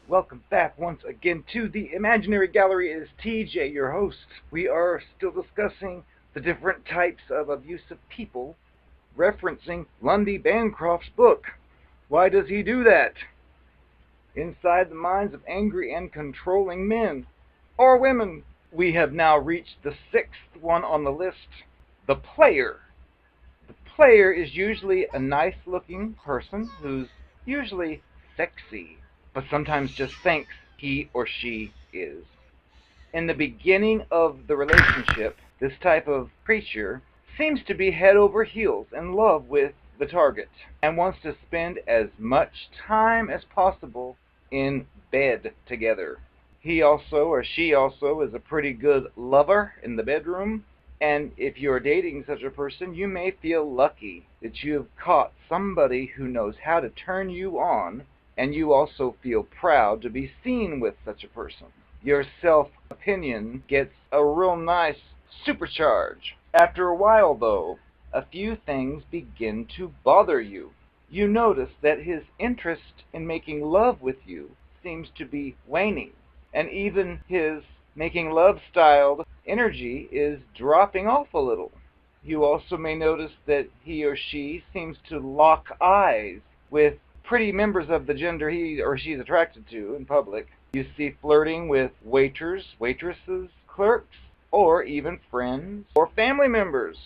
Welcome back once again to the Imaginary Gallery. It is TJ, your host. We are still discussing the different types of abusive people, referencing Lundy Bancroft's book. Why does he do that? Inside the minds of angry and controlling men or women. We have now reached the sixth one on the list, the player. The player is usually a nice-looking person who's usually sexy, but sometimes just thinks he or she is. In the beginning of the relationship, this type of creature seems to be head over heels in love with the target and wants to spend as much time as possible in bed together. He also, or she also, is a pretty good lover in the bedroom. And if you're dating such a person, you may feel lucky that you have caught somebody who knows how to turn you on, and you also feel proud to be seen with such a person. Your self-opinion gets a real nice supercharge. After a while, though, a few things begin to bother you. You notice that his interest in making love with you seems to be waning, and even his making love-styled energy is dropping off a little. You also may notice that he or she seems to lock eyes with pretty members of the gender he or she is attracted to in public. You see flirting with waiters, waitresses, clerks, or even friends or family members.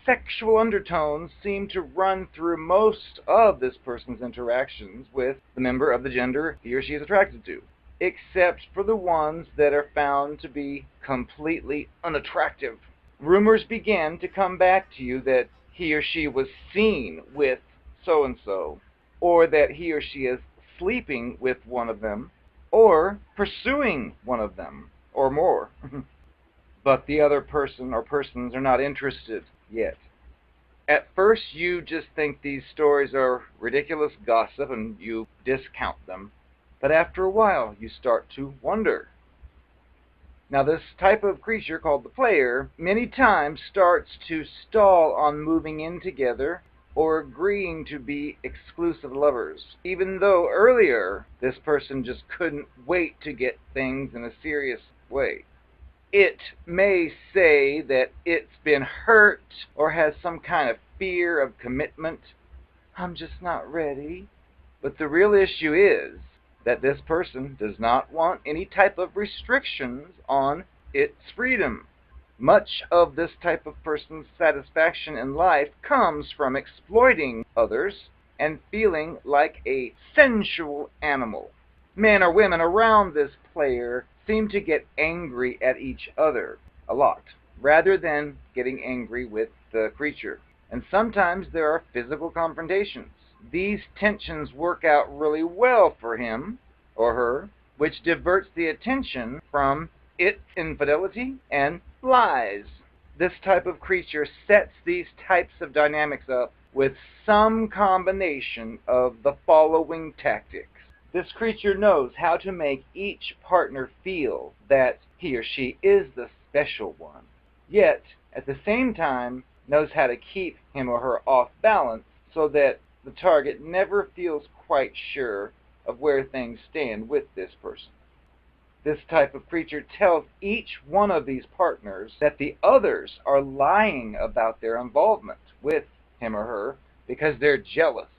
Sexual undertones seem to run through most of this person's interactions with the member of the gender he or she is attracted to, except for the ones that are found to be completely unattractive. Rumors begin to come back to you that he or she was seen with so-and-so, or that he or she is sleeping with one of them, or pursuing one of them, or more. But the other person or persons are not interested yet. At first, you just think these stories are ridiculous gossip and you discount them. But after a while, you start to wonder. Now, this type of creature called the player many times starts to stall on moving in together or agreeing to be exclusive lovers, even though earlier this person just couldn't wait to get things in a serious way. It may say that it's been hurt or has some kind of fear of commitment. I'm just not ready. But the real issue is that this person does not want any type of restrictions on its freedom. Much of this type of person's satisfaction in life comes from exploiting others and feeling like a sensual animal. Men or women around this player seem to get angry at each other a lot, rather than getting angry with the creature. And sometimes there are physical confrontations. These tensions work out really well for him or her, which diverts the attention from its infidelity and lies. This type of creature sets these types of dynamics up with some combination of the following tactics. This creature knows how to make each partner feel that he or she is the special one, yet at the same time knows how to keep him or her off balance so that the target never feels quite sure of where things stand with this person. This type of creature tells each one of these partners that the others are lying about their involvement with him or her because they're jealous,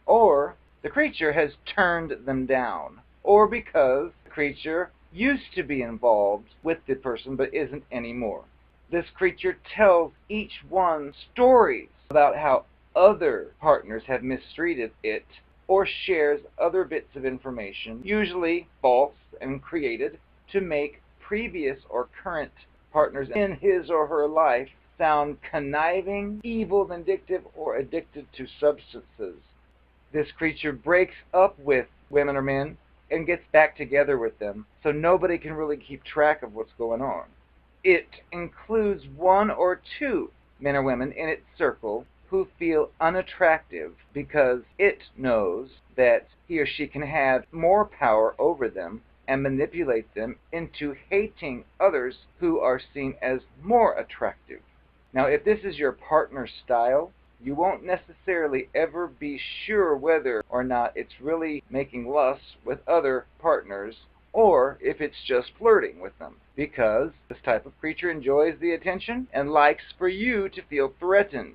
or the creature has turned them down, or because the creature used to be involved with the person but isn't anymore. This creature tells each one stories about how other partners have mistreated it, or shares other bits of information, usually false and created, to make previous or current partners in his or her life sound conniving, evil, vindictive, or addicted to substances. This creature breaks up with women or men and gets back together with them, so nobody can really keep track of what's going on. It includes one or two men or women in its circle who feel unattractive because it knows that he or she can have more power over them and manipulate them into hating others who are seen as more attractive. Now, if this is your partner's style, you won't necessarily ever be sure whether or not it's really making lust with other partners or if it's just flirting with them, because this type of creature enjoys the attention and likes for you to feel threatened.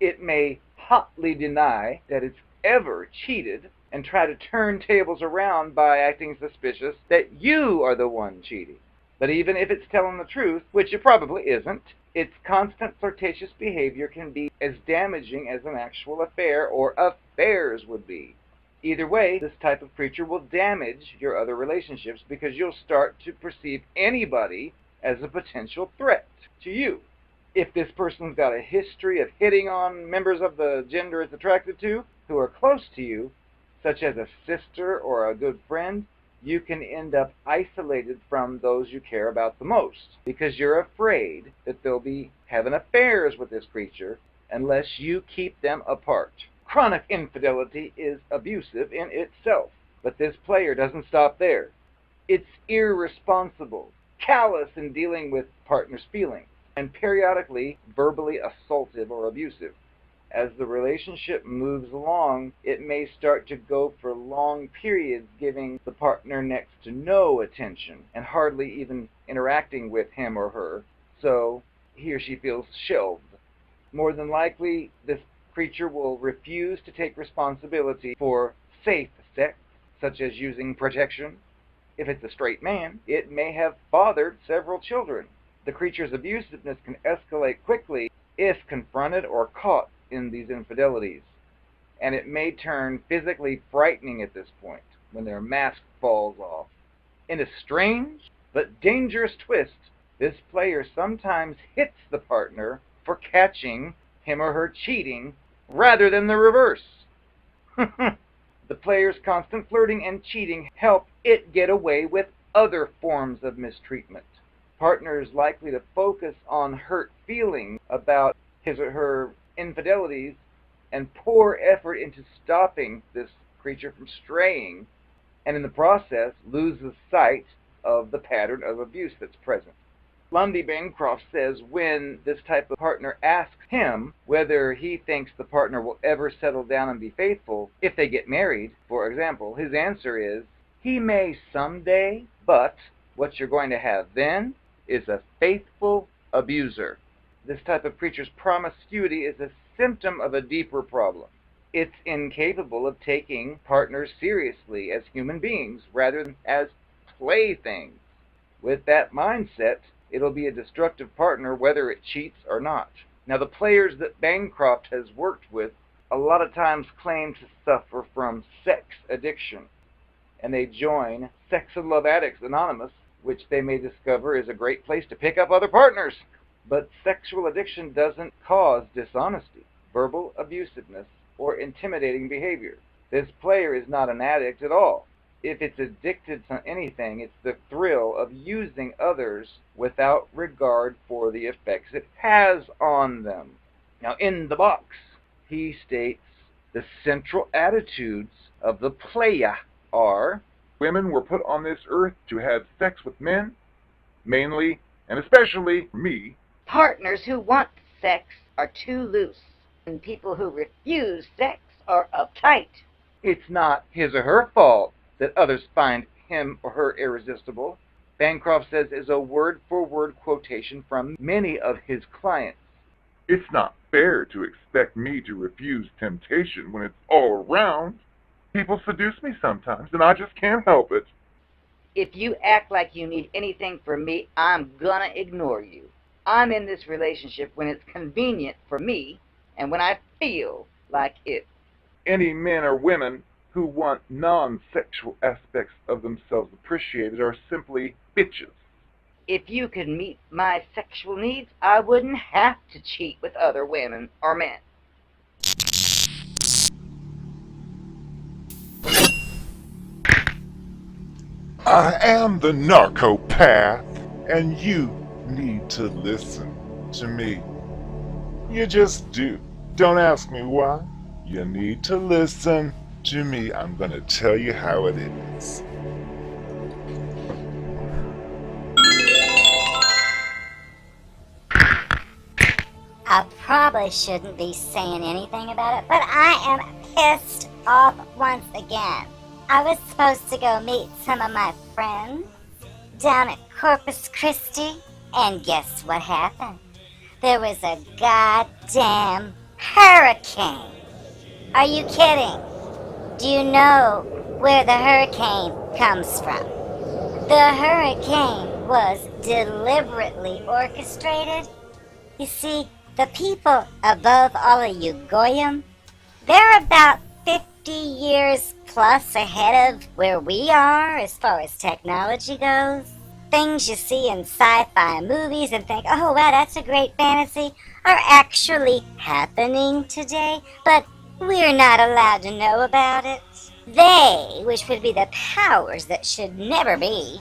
It may hotly deny that it's ever cheated and try to turn tables around by acting suspicious that you are the one cheating. But even if it's telling the truth, which it probably isn't, its constant flirtatious behavior can be as damaging as an actual affair or affairs would be. Either way, this type of creature will damage your other relationships because you'll start to perceive anybody as a potential threat to you. If this person's got a history of hitting on members of the gender it's attracted to who are close to you, such as a sister or a good friend, you can end up isolated from those you care about the most because you're afraid that they'll be having affairs with this creature unless you keep them apart. Chronic infidelity is abusive in itself, but this player doesn't stop there. It's irresponsible, callous in dealing with partner's feelings, and periodically verbally assaultive or abusive. As the relationship moves along, it may start to go for long periods giving the partner next to no attention and hardly even interacting with him or her, so he or she feels shelved. More than likely, this creature will refuse to take responsibility for safe sex, such as using protection. If it's a straight man, it may have fathered several children. The creature's abusiveness can escalate quickly if confronted or caught in these infidelities, and it may turn physically frightening at this point when their mask falls off. In a strange but dangerous twist, this player sometimes hits the partner for catching him or her cheating rather than the reverse. The player's constant flirting and cheating help it get away with other forms of mistreatment. Partners likely to focus on hurt feelings about his or her infidelities and pour effort into stopping this creature from straying, and in the process loses sight of the pattern of abuse that's present. Lundy Bancroft says when this type of partner asks him whether he thinks the partner will ever settle down and be faithful if they get married, for example, his answer is, he may someday, but what you're going to have then is a faithful abuser. This type of creature's promiscuity is a symptom of a deeper problem. It's incapable of taking partners seriously as human beings rather than as playthings. With that mindset, it'll be a destructive partner whether it cheats or not. Now, the players that Bancroft has worked with a lot of times claim to suffer from sex addiction, and they join Sex and Love Addicts Anonymous, which they may discover is a great place to pick up other partners. But sexual addiction doesn't cause dishonesty, verbal abusiveness, or intimidating behavior. This player is not an addict at all. If it's addicted to anything, it's the thrill of using others without regard for the effects it has on them. Now, in the box, he states the central attitudes of the player are: women were put on this earth to have sex with men, mainly and especially me. Partners who want sex are too loose, and people who refuse sex are uptight. It's not his or her fault that others find him or her irresistible. Bancroft says is a word-for-word quotation from many of his clients. It's not fair to expect me to refuse temptation when it's all around. People seduce me sometimes, and I just can't help it. If you act like you need anything from me, I'm gonna ignore you. I'm in this relationship when it's convenient for me and when I feel like it. Any men or women who want non-sexual aspects of themselves appreciated are simply bitches. If you could meet my sexual needs, I wouldn't have to cheat with other women or men. I am the Narcopath, and you need to listen to me. You just do. Don't ask me why. You need to listen to me. I'm gonna tell you how it is. I probably shouldn't be saying anything about it, but I am pissed off once again. I was supposed to go meet some of my friends down at Corpus Christi, and guess what happened? There was a goddamn hurricane. Are you kidding? Do you know where the hurricane comes from? The hurricane was deliberately orchestrated. You see, the people above all of you Goyim, they're about 50 years plus ahead of where we are as far as technology goes. Things you see in sci-fi movies and think, oh wow, that's a great fantasy, are actually happening today, but we're not allowed to know about it. They, which would be the powers that should never be,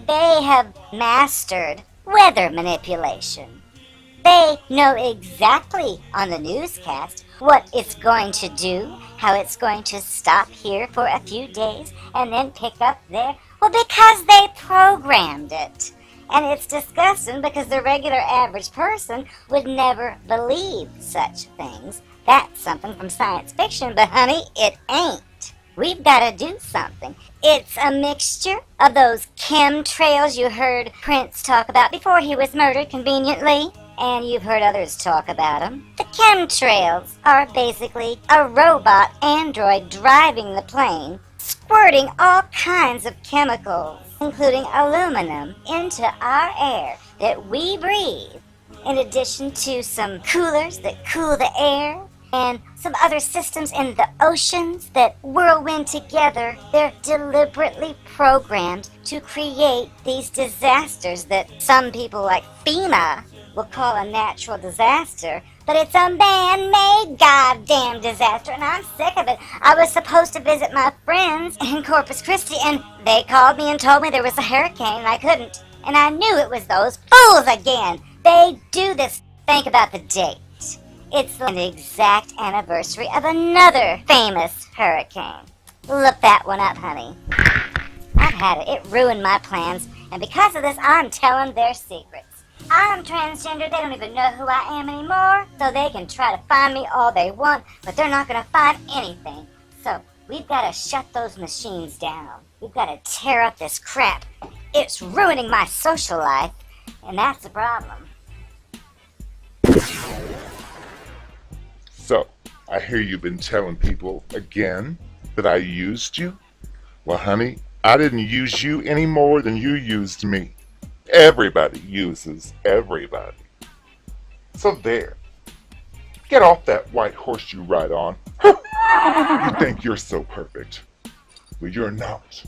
they have mastered weather manipulation. They know exactly on the newscast what it's going to do, how it's going to stop here for a few days and then pick up there. Well, because they programmed it. And it's disgusting because the regular average person would never believe such things. That's something from science fiction, but honey, it ain't. We've got to do something. It's a mixture of those chemtrails you heard Prince talk about before he was murdered conveniently. And you've heard others talk about them. The chemtrails are basically a robot android driving the plane, squirting all kinds of chemicals, including aluminum, into our air that we breathe, in addition to some coolers that cool the air, and some other systems in the oceans that whirlwind together. They're deliberately programmed to create these disasters that some people like FEMA will call a natural disaster, but it's a man-made goddamn disaster, and I'm sick of it. I was supposed to visit my friends in Corpus Christi, and they called me and told me there was a hurricane, and I couldn't. And I knew it was those fools again. They do this. Think about the date. It's the exact anniversary of another famous hurricane. Look that one up, honey. I've had it. It ruined my plans, and because of this, I'm telling their secrets. I'm transgender, they don't even know who I am anymore, so they can try to find me all they want, but they're not going to find anything. So we've got to shut those machines down. We've got to tear up this crap. It's ruining my social life, and that's the problem. So, I hear you've been telling people again that I used you? Well, honey, I didn't use you any more than you used me. Everybody uses everybody. So there. Get off that white horse you ride on. You think you're so perfect. Well, you're not.